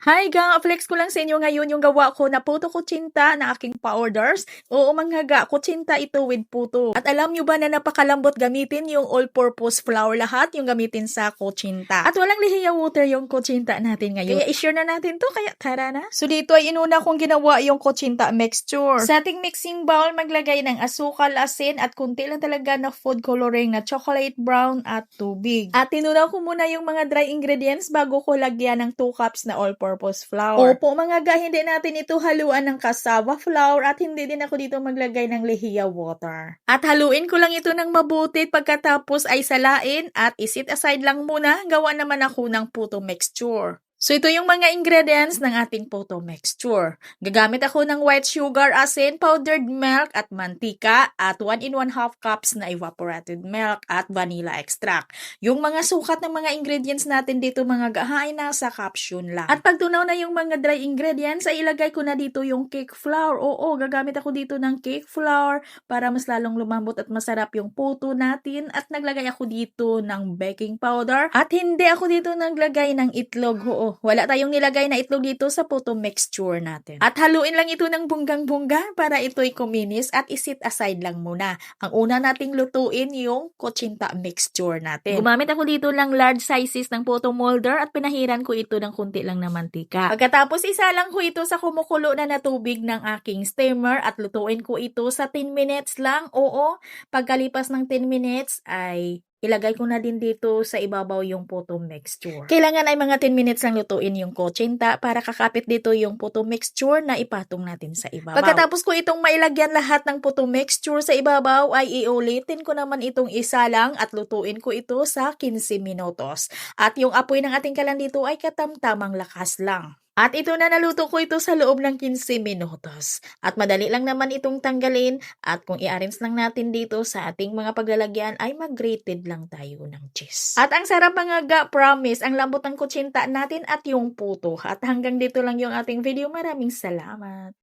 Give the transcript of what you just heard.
Hi ga, flex ko lang sa inyo ngayon yung gawa ko na puto kutsinta na aking powders. Oo mga ga, kutsinta ito with puto. At alam nyo ba na napakalambot gamitin yung all-purpose flour lahat yung gamitin sa kutsinta. At walang lihiya water yung kutsinta natin ngayon. Kaya i-share na natin to, kaya tara na. So dito ay inuna kong ginawa yung kutsinta mixture. Sa ating mixing bowl, maglagay ng asukal, asin at kunti lang talaga na food coloring na chocolate brown at tubig. At tinunaw ko muna yung mga dry ingredients bago ko lagyan ng 2 cups na all-purpose flour. Opo mga ga, hindi natin ito haluan ng cassava flour at hindi din ako dito maglagay ng lehiya water. At haluin ko lang ito ng mabuti pagkatapos ay salain at isit aside lang muna, gawa naman ako ng puto mixture. So ito yung mga ingredients ng ating puto mixture. Gagamit ako ng white sugar, asin, powdered milk at mantika at 1 in 1/2 cups na evaporated milk at vanilla extract. Yung mga sukat ng mga ingredients natin dito mga gaha ay nasa caption lang. At pag tunaw na yung mga dry ingredients ay ilagay ko na dito yung cake flour. Oo, gagamit ako dito ng cake flour para mas lalong lumambot at masarap yung puto natin. At naglagay ako dito ng baking powder at hindi ako dito naglagay ng itlog. Oo, wala tayong nilagay na itlog dito sa puto mixture natin. At haluin lang ito ng bunggang-bungga para ito'y kuminis at isit aside lang muna. Ang una nating lutuin yung kutsinta mixture natin. Gumamit ako dito ng large sizes ng puto molder at pinahiran ko ito ng kunti lang na mantika. Pagkatapos isa lang ko ito sa kumukulo na tubig ng aking steamer at lutuin ko ito sa 10 minutes lang. Oo, pagkalipas ng 10 minutes ay ilagay ko na din dito sa ibabaw yung puto mixture. Kailangan ay mga 10 minutes lang lutuin yung kutsinta para kakapit dito yung puto mixture na ipatong natin sa ibabaw. Pagkatapos ko itong mailagyan lahat ng puto mixture sa ibabaw ay iulitin ko naman itong isa lang at lutuin ko ito sa 15 minutos. At yung apoy ng ating kalan dito ay katamtamang lakas lang. At ito na naluto ko ito sa loob ng 15 minutos. At madali lang naman itong tanggalin at kung i-arrange lang natin dito sa ating mga paglalagyan ay mag-grated lang tayo ng cheese. At ang sarap mga ga, promise, ang lambot ng kutsinta natin at yung puto. At hanggang dito lang yung ating video. Maraming salamat.